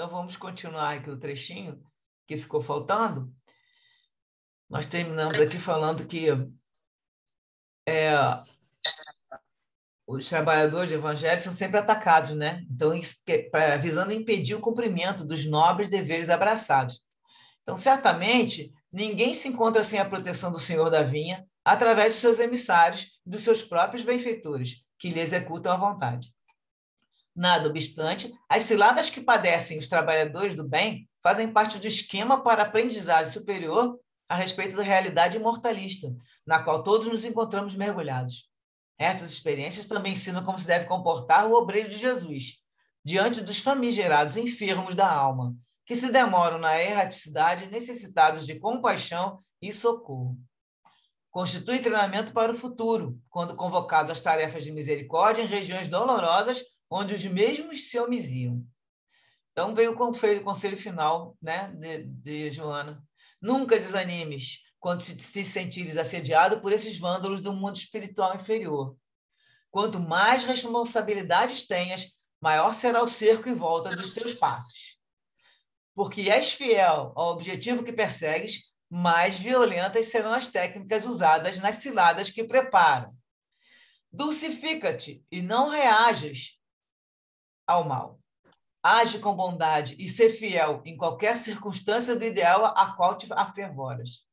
Então, vamos continuar aqui o trechinho que ficou faltando. Nós terminamos aqui falando que os trabalhadores do evangelho são sempre atacados, né? Então, visando impedir o cumprimento dos nobres deveres abraçados. Então, certamente, ninguém se encontra sem a proteção do Senhor da vinha através de seus emissários e dos seus próprios benfeitores, que lhe executam a vontade. Nada obstante, as ciladas que padecem os trabalhadores do bem fazem parte do esquema para aprendizagem superior a respeito da realidade imortalista, na qual todos nos encontramos mergulhados. Essas experiências também ensinam como se deve comportar o obreiro de Jesus, diante dos famigerados enfermos da alma, que se demoram na erraticidade, necessitados de compaixão e socorro. Constitui treinamento para o futuro, quando convocados às tarefas de misericórdia em regiões dolorosas, onde os mesmos se omisiam. Então, vem o conselho final, né, de Joana. Nunca desanimes quando se sentires assediado por esses vândalos do mundo espiritual inferior. Quanto mais responsabilidades tenhas, maior será o cerco em volta dos teus passos. Porque és fiel ao objetivo que persegues, mais violentas serão as técnicas usadas nas ciladas que preparam. Dulcifica-te e não reajas ao mal. Age com bondade e ser fiel em qualquer circunstância do ideal a qual te afervoras.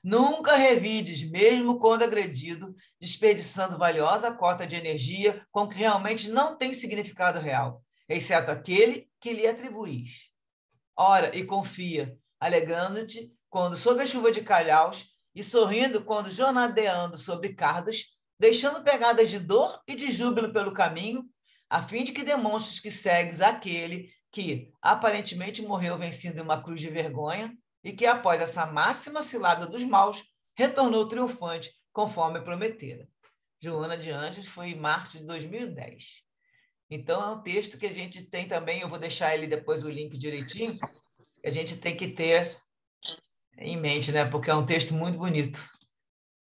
Nunca revides, mesmo quando agredido, desperdiçando valiosa cota de energia com que realmente não tem significado real, exceto aquele que lhe atribuís. Ora e confia, alegrando-te quando sob a chuva de calhaus e sorrindo quando jornadeando sobre cardos, deixando pegadas de dor e de júbilo pelo caminho, a fim de que demonstres que segues aquele que aparentemente morreu vencendo uma cruz de vergonha e que, após essa máxima cilada dos maus, retornou triunfante, conforme prometera. Joana de Ângeles, foi em março de 2010. Então, é um texto que a gente tem também, eu vou deixar ele depois o link direitinho, que a gente tem que ter em mente, né? Porque é um texto muito bonito.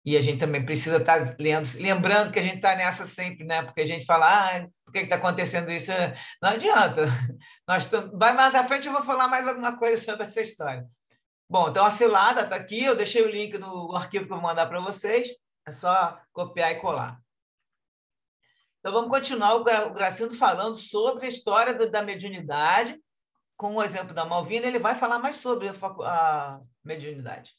E a gente também precisa estar lendo, lembrando que a gente está nessa sempre, né? Porque a gente fala, por que está acontecendo isso? Não adianta. Vai mais à frente, eu vou falar mais alguma coisa sobre essa história. Bom, então a cilada está aqui, eu deixei o link no arquivo que eu vou mandar para vocês, é só copiar e colar. Então vamos continuar o Gracindo falando sobre a história da mediunidade, com o exemplo da Malvina, ele vai falar mais sobre a mediunidade.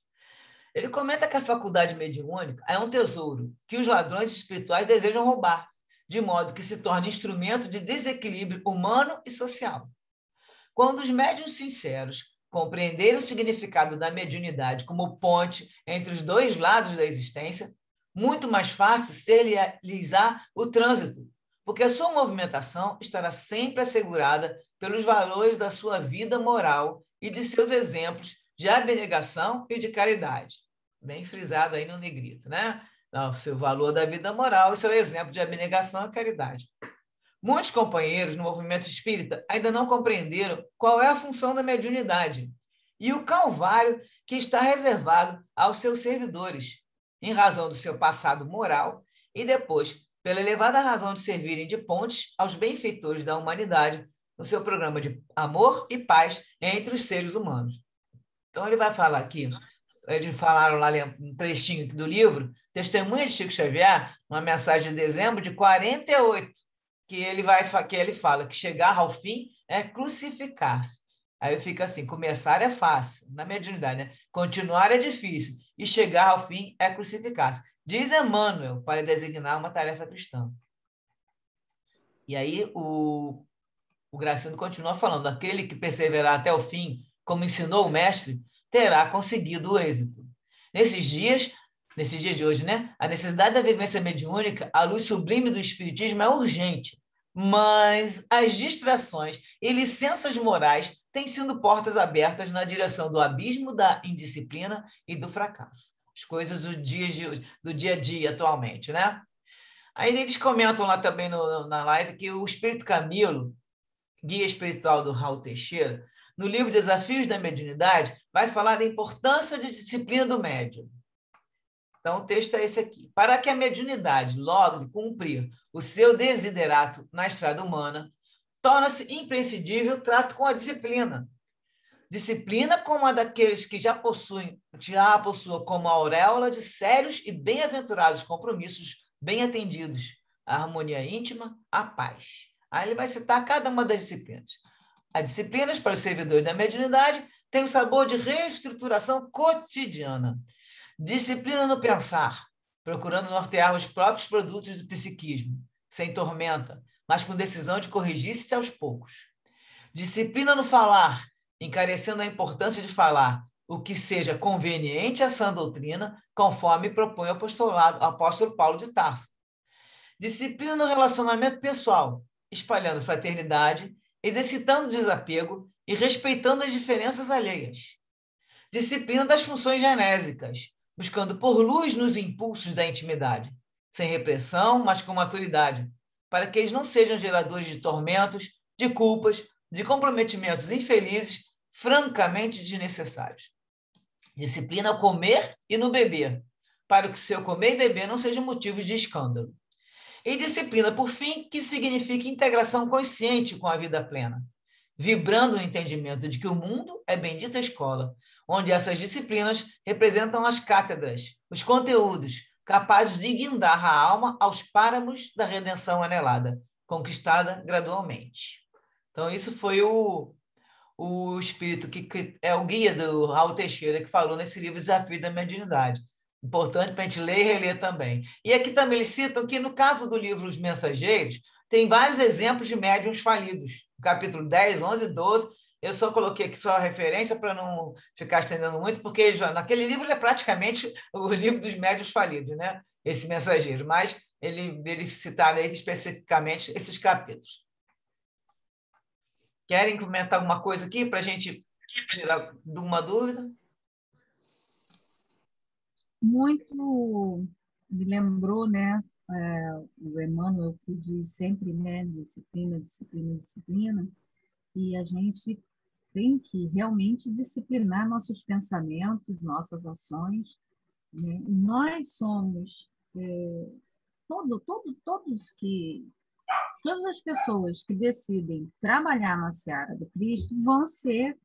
Ele comenta que a faculdade mediúnica é um tesouro que os ladrões espirituais desejam roubar, de modo que se torna instrumento de desequilíbrio humano e social. Quando os médiuns sinceros compreenderem o significado da mediunidade como ponte entre os dois lados da existência, muito mais fácil ser-lhes-á o trânsito, porque a sua movimentação estará sempre assegurada pelos valores da sua vida moral e de seus exemplos de abnegação e de caridade. Bem frisado aí no negrito, né? O seu valor da vida moral e seu exemplo de abnegação e caridade. Muitos companheiros no movimento espírita ainda não compreenderam qual é a função da mediunidade e o calvário que está reservado aos seus servidores, em razão do seu passado moral e depois, pela elevada razão de servirem de pontes aos benfeitores da humanidade no seu programa de amor e paz entre os seres humanos. Então, ele vai falar aqui, eles falaram lá um trechinho do livro, Testemunha de Chico Xavier, uma mensagem de dezembro de 48, que ele fala que chegar ao fim é crucificar-se. Aí fica assim, começar é fácil, na mediunidade, né? Continuar é difícil, e chegar ao fim é crucificar-se. Diz Emmanuel, para designar uma tarefa cristã. E aí o Gracindo continua falando, aquele que perseverar até o fim, como ensinou o mestre, terá conseguido o êxito. Nesses dias de hoje, né? A necessidade da vivência mediúnica, a luz sublime do espiritismo é urgente, mas as distrações e licenças morais têm sido portas abertas na direção do abismo da indisciplina e do fracasso. As coisas do dia a dia atualmente, né? Aí eles comentam lá também na live que o Espírito Camilo, guia espiritual do Raul Teixeira, no livro Desafios da Mediunidade, vai falar da importância da disciplina do médium. Então, o texto é esse aqui. Para que a mediunidade logre cumprir o seu desiderato na estrada humana, torna-se imprescindível o trato com a disciplina. Disciplina como a daqueles que já a possuam como a auréola de sérios e bem-aventurados compromissos bem atendidos, a harmonia íntima, a paz. Aí ele vai citar cada uma das disciplinas. As disciplinas para os servidores da mediunidade têm o sabor de reestruturação cotidiana. Disciplina no pensar, procurando nortear os próprios produtos do psiquismo, sem tormenta, mas com decisão de corrigir-se aos poucos. Disciplina no falar, encarecendo a importância de falar o que seja conveniente à sã doutrina, conforme propõe o apóstolo Paulo de Tarso. Disciplina no relacionamento pessoal, espalhando fraternidade, exercitando desapego e respeitando as diferenças alheias. Disciplina das funções genésicas, buscando pôr luz nos impulsos da intimidade, sem repressão, mas com maturidade, para que eles não sejam geradores de tormentos, de culpas, de comprometimentos infelizes, francamente desnecessários. Disciplina ao comer e no beber, para que seu comer e beber não sejam motivos de escândalo. E disciplina, por fim, que significa integração consciente com a vida plena, vibrando no entendimento de que o mundo é bendita escola, onde essas disciplinas representam as cátedras, os conteúdos capazes de guindar a alma aos páramos da redenção anelada, conquistada gradualmente. Então, isso foi o espírito que é o guia do Raul Teixeira, que falou nesse livro Desafio da Mediunidade. Importante para a gente ler e reler também. E aqui também eles citam que, no caso do livro Os Mensageiros, tem vários exemplos de médiuns falidos. Capítulo 10, 11, 12. Eu só coloquei aqui só a referência para não ficar estendendo muito, porque já, naquele livro ele é praticamente o livro dos médiuns falidos, né? Esse Mensageiro. Mas ele citar aí especificamente esses capítulos. Querem comentar alguma coisa aqui para a gente tirar uma dúvida? Muito me lembrou, né, o Emmanuel que diz sempre, né, disciplina, disciplina, disciplina, e a gente tem que realmente disciplinar nossos pensamentos, nossas ações, né? Nós somos todas as pessoas que decidem trabalhar na seara do Cristo vão ser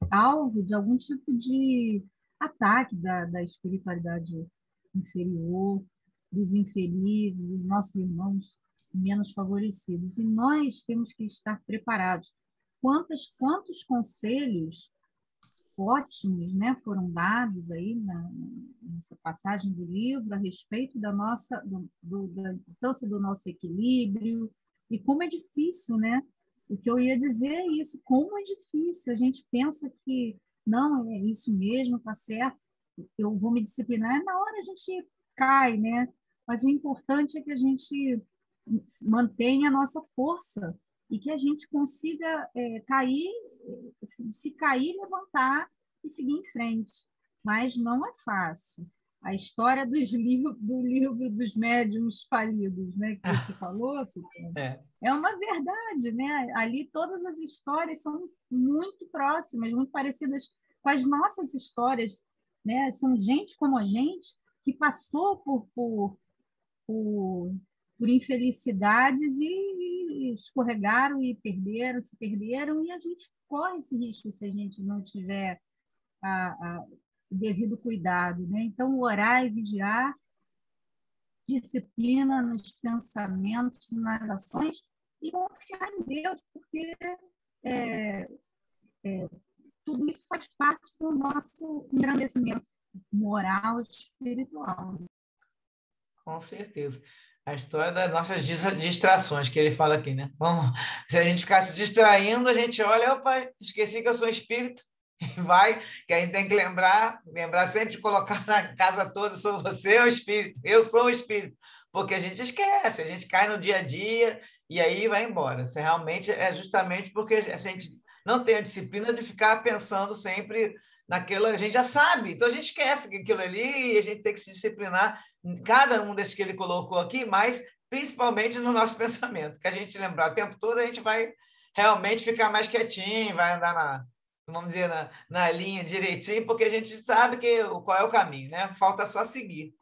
alvo de algum tipo de ataque da espiritualidade inferior, dos infelizes, dos nossos irmãos menos favorecidos. E nós temos que estar preparados. Quantos conselhos ótimos, né, foram dados aí nessa passagem do livro a respeito da importância do nosso equilíbrio e como é difícil, né? O que eu ia dizer é isso, como é difícil. A gente pensa que não, é isso mesmo, tá certo, eu vou me disciplinar, na hora a gente cai, né? Mas o importante é que a gente mantenha a nossa força e que a gente consiga cair, se cair, levantar e seguir em frente. Mas não é fácil. A história do livro dos médiuns falidos, né, que você falou, Sultana, é uma verdade, né? Ali todas as histórias são muito próximas, muito parecidas com as nossas histórias, né? São gente como a gente que passou por infelicidades e escorregaram e se perderam, e a gente corre esse risco se a gente não tiver o devido cuidado, né? Então, orar e vigiar, disciplina nos pensamentos, nas ações, e confiar em Deus, porque tudo isso faz parte do nosso engrandecimento moral e espiritual. Com certeza. A história das nossas distrações, que ele fala aqui, né? Vamos, se a gente ficar se distraindo, a gente olha, opa, esqueci que eu sou espírito, e vai, que a gente tem que lembrar sempre de colocar na casa toda, sou você ou espírito, eu sou o espírito, porque a gente esquece, a gente cai no dia a dia e aí vai embora. Isso realmente é justamente porque a gente não tem a disciplina de ficar pensando sempre naquilo, a gente já sabe, então a gente esquece que aquilo ali e a gente tem que se disciplinar em cada um desses que ele colocou aqui, mas principalmente no nosso pensamento, que a gente lembrar o tempo todo, a gente vai realmente ficar mais quietinho, vai andar vamos dizer, na linha direitinho, porque a gente sabe qual é o caminho, né? Falta só seguir.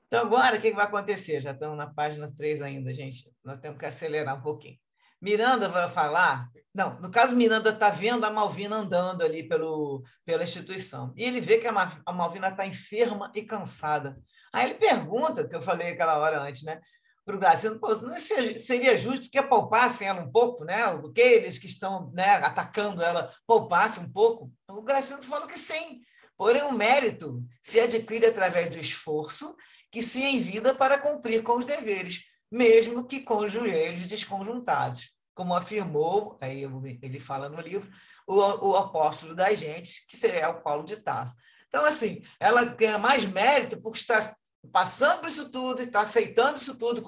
Então, agora, o que vai acontecer? Já estamos na página 3 ainda, gente. Nós temos que acelerar um pouquinho. Miranda vai falar... Não, no caso, Miranda está vendo a Malvina andando ali pela instituição. E ele vê que a Malvina está enferma e cansada. Aí ele pergunta, que eu falei aquela hora antes, né? Para o Graciano, não seria justo que poupassem ela um pouco, né? Que eles que estão, né, atacando ela poupassem um pouco? O Graciano falou que sim, porém o mérito se adquire através do esforço que se envida para cumprir com os deveres, mesmo que com os joelhos desconjuntados, como afirmou, aí ele fala no livro, o apóstolo da gente, que seria o Paulo de Tarso. Então, assim, ela ganha mais mérito porque está passando por isso tudo e está aceitando isso tudo